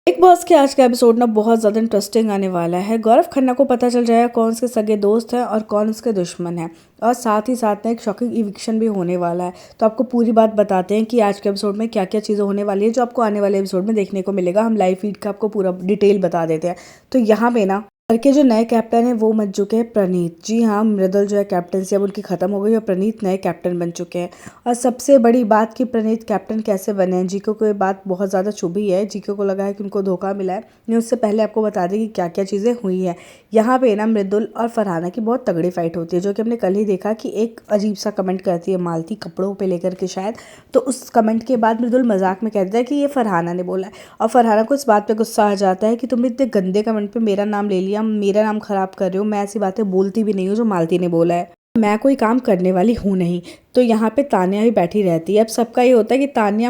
Big boss के आज का एपिसोड ना बहुत ज़्यादा इंटरेस्टिंग आने वाला है। गौरव खन्ना को पता चल जाएगा कौन उसके सगे दोस्त हैं और कौन उसके दुश्मन हैं, और साथ ही साथ में एक शॉकिंग इविक्शन भी होने वाला है। तो आपको पूरी बात बताते हैं कि आज के एपिसोड में क्या क्या चीज़ें होने वाली है जो आपको आने वाले एपिसोड में देखने को मिलेगा। हम लाइव फीड का आपको पूरा डिटेल बता देते हैं। तो यहाँ पे ना घर के जो नए कैप्टन हैं वो बन चुके हैं प्रणीत जी। हाँ, मृदुल जो है कैप्टनसी अब उनकी ख़त्म हो गई और प्रणीत नए कैप्टन बन चुके हैं। और सबसे बड़ी बात कि प्रणीत कैप्टन कैसे बने हैं, जीको को ये बात बहुत ज़्यादा चुभी है। जीको को लगा है कि उनको धोखा मिला है। मैं उससे पहले आपको बता दें कि क्या क्या चीज़ें हुई हैं। यहाँ पे ना मृदुल और फरहाना की बहुत तगड़ी फाइट होती है, जो कि हमने कल ही देखा कि एक अजीब सा कमेंट करती है मालती कपड़ों पे लेकर के शायद। तो उस कमेंट के बाद मृदुल मजाक में कहता है कि ये फरहाना ने बोला है, और फरहाना को इस बात पे गुस्सा आ जाता है कि तुमने इतने गंदे कमेंट पे मेरा नाम ले लिया, मेरा नाम खराब कर रहे हो। मैं ऐसी बातें बोलती भी नहीं हूँ जो मालती ने बोला है, मैं कोई काम करने वाली हूँ नहीं। तो यहाँ पे तानिया भी बैठी रहती है। अब सबका ये होता है कि तानिया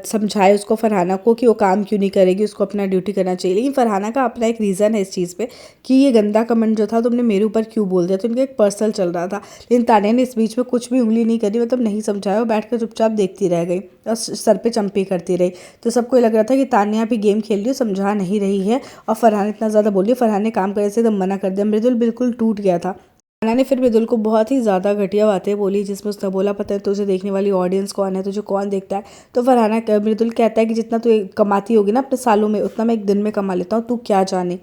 समझाए उसको, फरहाना को, कि वो काम क्यों नहीं करेगी, उसको अपना ड्यूटी करना चाहिए। लेकिन फरहाना का अपना एक रीज़न है इस चीज़ पे कि ये गंदा कमेंट जो था तुमने मेरे ऊपर क्यों बोल दिया। तो इनका एक पर्सनल चल रहा था, लेकिन तानिया ने इस बीच में कुछ भी उंगली नहीं करी, मतलब नहीं समझाया, वो बैठ कर चुपचाप देखती रह गई और सर पे चंपी करती रही। तो सबको लग रहा था कि तानिया भी गेम खेल रही है, समझा नहीं रही है, और फरहान इतना ज़्यादा बोली। फरहान ने काम करने से एकदम मना कर दिया। मृदुल बिल्कुल टूट गया था। राना ने फिर मृदुल को बहुत ही ज़्यादा घटिया बातें बोली, जिसमें उसने बोला पता है तुझे देखने वाली ऑडियंस कौन है, तुझे कौन देखता है। तो फरहाना मृदुल कहता है कि जितना तू कमाती होगी ना अपने सालों में, उतना मैं एक दिन में कमा लेता हूँ, तू क्या जाने।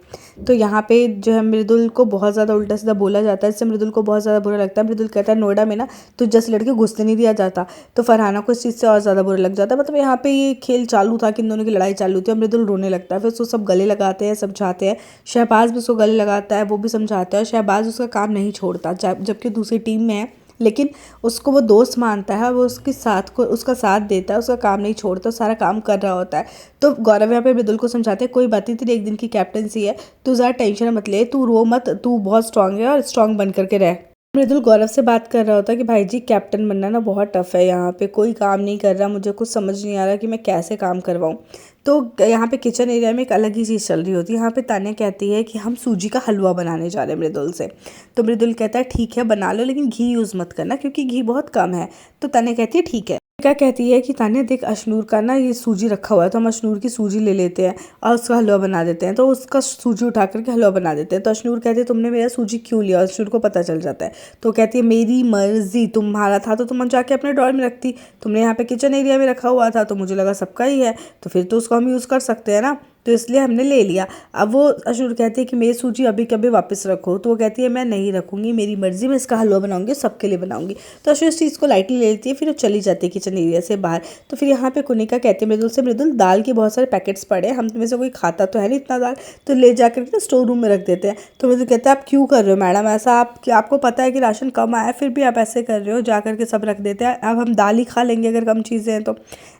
तो यहाँ पे जो है मृदुल को बहुत ज़्यादा उल्टा सीधा बोला जाता है, इससे मृदुल को बहुत ज़्यादा बुरा लगता है। मृदुल कहता है नोएडा में ना तुझ जैसे लड़के घुसने नहीं दिया जाता। तो फरहाना को इस चीज़ से और ज़्यादा बुरा लग जाता है। मतलब यहाँ पे ये खेल चालू था कि इन दोनों की लड़ाई चालू थी, और मृदुल रोने लगता है। फिर उसको सब गले लगाते हैं, समझाते हैं। शहबाज भी उसको गले लगाता है, वो भी समझाता है। शहबाज उसका काम नहीं छोड़ता, जबकि दूसरी टीम में है, लेकिन उसको वो दोस्त मानता है, वो उसके साथ को उसका साथ देता है, उसका काम नहीं छोड़ता, सारा काम कर रहा होता है। तो गौरव यहाँ पे मृदुल को समझाते हैं कोई बात नहीं, तेरी एक दिन की कैप्टनसी है, तू ज़्यादा टेंशन मत ले, तू रो मत, तू बहुत स्ट्रांग है और स्ट्रांग बन करके रह। मृदुल गौरव से बात कर रहा होता है कि भाई जी कैप्टन बनना ना बहुत टफ है, यहाँ पे कोई काम नहीं कर रहा, मुझे कुछ समझ नहीं आ रहा कि मैं कैसे काम करवाऊँ। तो यहाँ पे किचन एरिया में एक अलग ही चीज़ चल रही होती है। यहाँ पे तान्या कहती है कि हम सूजी का हलवा बनाने जा रहे हैं मृदुल से। तो मृदुल कहता है ठीक है बना लो, लेकिन घी यूज़ मत करना क्योंकि घी बहुत कम है। तो तान्या कहती है ठीक है। क्या कहती है कि तान्या देख अशनूर का ना ये सूजी रखा हुआ है, तो हम अशनूर की सूजी ले लेते हैं और उसका हलवा बना देते हैं। तो उसका सूजी उठा करके हलवा बना देते हैं। तो अशनूर कहती है तुमने मेरा सूजी क्यों लिया, अशनूर को पता चल जाता है। तो कहती है मेरी मर्जी, तुम्हारा था तो तुम जाके अपने ड्रॉर में रखती, तुमने यहाँ पे किचन एरिया में रखा हुआ था तो मुझे लगा सबका ही है, तो फिर तो उसको हम यूज़ कर सकते हैं ना, तो इसलिए हमने ले लिया। अब वो अशनूर कहती है कि मेरी सूजी अभी कभी वापस रखो। तो वो कहती है मैं नहीं रखूँगी, मेरी मर्जी, मैं इसका हलवा बनाऊंगी, सबके लिए बनाऊंगी। तो अशनूर इस चीज़ को लाइटली ले लेती है, फिर वो चली जाती है किचन एरिया से बाहर। तो फिर यहाँ पे कुनिका कहती है मृदुल से, मृदुल दाल के बहुत सारे पैकेट्स पड़े हैं, हम तुम्हें से कोई खाता तो है नहीं इतना दाल, तो ले जा करके स्टोर रूम में रख देते हैं। तो मृदुल कहता है आप क्यों कर रहे हो मैडम ऐसा, आपको पता है कि राशन कम आया फिर भी आप ऐसे कर रहे हो, जा करके सब रख देते हैं, अब हम दाल ही खा लेंगे अगर कम चीज़ें हैं तो।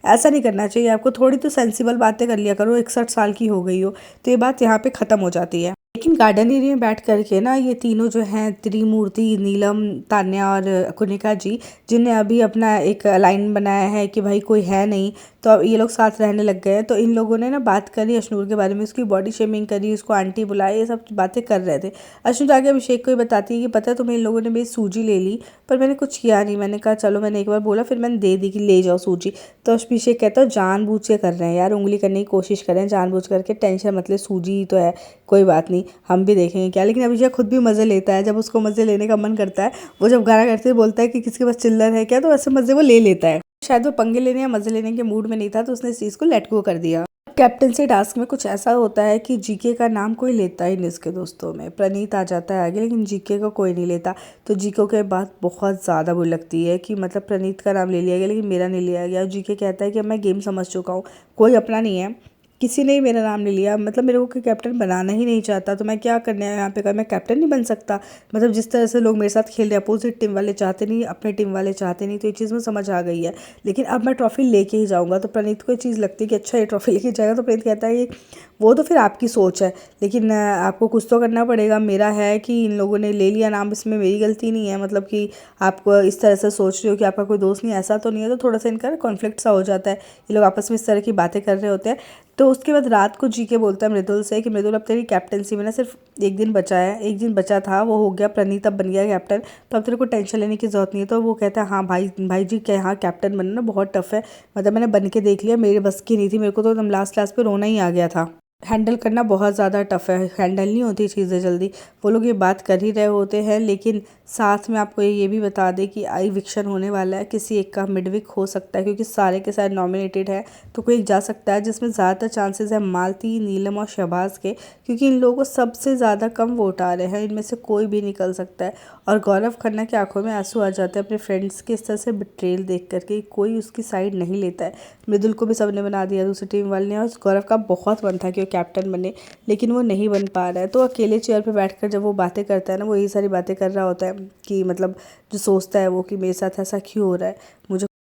ऐसा नहीं करना चाहिए आपको, थोड़ी तो सेंसिबल बातें कर लिया करो, 61 साल की हो गई हो। तो ये बात यहाँ पे ख़त्म हो जाती है। लेकिन गार्डन एरिया में बैठ करके ना ये तीनों जो हैं त्रिमूर्ति, नीलम, तान्या और कुनिका जी, जिन्हें अभी अपना एक लाइन बनाया है कि भाई कोई है नहीं, तो अब ये लोग साथ रहने लग गए हैं। तो इन लोगों ने ना बात करी अशनूर के बारे में, उसकी बॉडी शेमिंग करी, उसको आंटी बुलाई, ये सब बातें कर रहे थे। अशनूर आगे अभिषेक को ही बताती है कि पता है तुम्हें, इन लोगों ने मेरी सूजी ले ली पर मैंने कुछ किया नहीं, मैंने कहा चलो, मैंने एक बार बोला फिर मैंने दे दी कि ले जाओ सूजी। तो अभिषेक कहता है जानबूझ के कर रहे हैं यार, उंगली करने की कोशिश कर रहे हैं जानबूझ करके, टेंशन मतलब सूजी ही तो है, कोई बात नहीं हम भी देखेंगे क्या। लेकिन अभिषेक खुद भी मज़े लेता है, जब उसको मज़े लेने का मन करता है, वो जब गाना करते हुए बोलता है कि किसके पास चिल्लर है क्या, तो ऐसे मज़े वो ले लेता है। शायद वो पंगे लेने या मज़े लेने के मूड में नहीं था, तो उसने इस चीज़ को लेट गो कर दिया। कैप्टनसी टास्क में कुछ ऐसा होता है कि जीके का नाम कोई लेता ही नहीं इसके दोस्तों में। प्रणीत आ जाता है आगे, लेकिन जीके को कोई नहीं लेता। तो जीके के बात बहुत ज़्यादा बुरी लगती है कि मतलब प्रणीत का नाम ले लिया गया लेकिन मेरा नहीं लिया गया। जीके कहता है कि अब मैं गेम समझ चुका हूँ, कोई अपना नहीं है, किसी ने ही मेरा नाम नहीं लिया, मतलब मेरे को कोई कैप्टन बनाना ही नहीं चाहता, तो मैं क्या करने आया यहाँ पे, मैं कैप्टन नहीं बन सकता। मतलब जिस तरह से लोग मेरे साथ खेल रहे हैं, अपोजिट टीम वाले चाहते नहीं, अपने टीम वाले चाहते नहीं, तो ये चीज़ में समझ आ गई है। लेकिन अब मैं ट्रॉफी लेके ही जाऊँगा। तो प्रणीत को ये चीज़ लगती है कि अच्छा ये ट्रॉफी लेके जाएगा। तो प्रणीत कहता है कि वो तो फिर आपकी सोच है, लेकिन आपको कुछ तो करना पड़ेगा। मेरा है कि इन लोगों ने ले लिया नाम, इसमें मेरी गलती नहीं है, मतलब कि आप इस तरह से सोच रहे हो कि आपका कोई दोस्त नहीं, ऐसा तो नहीं है। तो थोड़ा सा इनका कॉन्फ्लिक्ट सा हो जाता है, ये लोग आपस में इस तरह की बातें कर रहे होते हैं। तो उसके बाद रात को जीके बोलता है मृदुल से कि मृदुल अब तेरी कैप्टनसी में ना सिर्फ एक दिन बचा है, एक दिन बचा था वो हो गया, प्रणीत अब बन गया कैप्टन, तो अब तेरे को टेंशन लेने की ज़रूरत नहीं है। तो वो कहता है हाँ भाई जी क्या, हाँ कैप्टन बनना ना बहुत टफ है, मतलब मैंने बन के देख लिया, मेरे बस की नहीं थी, मेरे को तो एकदम लास्ट पे रोना ही आ गया था। हैंडल करना बहुत ज़्यादा टफ है, हैंडल नहीं होती चीज़ें जल्दी। वो लोग ये बात कर ही रहे होते हैं, लेकिन साथ में आपको ये भी बता दें कि इविक्शन होने वाला है, किसी एक का मिडवीक हो सकता है क्योंकि सारे के सारे नॉमिनेटेड है, तो कोई एक जा सकता है, जिसमें ज़्यादातर चांसेस है मालती, नीलम और शहबाज के, क्योंकि इन लोगों को सबसे ज़्यादा कम वोट आ रहे हैं, इनमें से कोई भी निकल सकता है। और गौरव खन्ना की आंखों में आंसू आ जाते हैं अपने फ्रेंड्स के इस तरह से बिट्रेल देख करके, कोई उसकी साइड नहीं लेता है। मृदुल को भी सबने बना दिया दूसरी टीम वाले ने, और गौरव का बहुत मन था कि वो कैप्टन बने, लेकिन वो नहीं बन पा रहा है। तो अकेले चेयर पे बैठकर जब वो बातें करता है ना, वो यही सारी बातें कर रहा होता है कि मतलब जो सोचता है वो कि मेरे साथ ऐसा क्यों हो रहा है,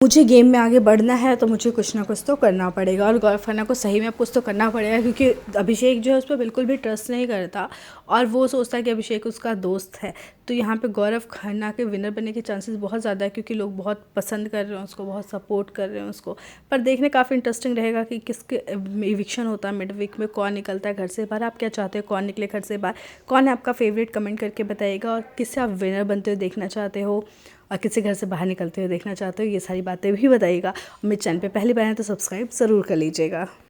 मुझे गेम में आगे बढ़ना है तो मुझे कुछ ना कुछ तो करना पड़ेगा। और गौरव खन्ना को सही में कुछ तो करना पड़ेगा, क्योंकि अभिषेक जो है उस पर बिल्कुल भी ट्रस्ट नहीं करता और वो सोचता है कि अभिषेक उसका दोस्त है। तो यहाँ पे गौरव खन्ना के विनर बनने के चांसेस बहुत ज़्यादा है, क्योंकि लोग बहुत पसंद कर रहे हैं उसको, बहुत सपोर्ट कर रहे हैं उसको। पर देखने काफ़ी इंटरेस्टिंग रहेगा कि किसके इविक्शन होता है, मिड वीक में कौन निकलता है घर से बाहर। आप क्या चाहते हो, कौन निकले घर से बाहर, कौन है आपका फेवरेट, कमेंट करके बताइएगा। और किससे आप विनर बनते हुए देखना चाहते हो और किसी घर से बाहर निकलते हुए देखना चाहते हो, ये सारी बातें भी बताइएगा। और मेरे चैनल पे पहली बार है तो सब्सक्राइब ज़रूर कर लीजिएगा।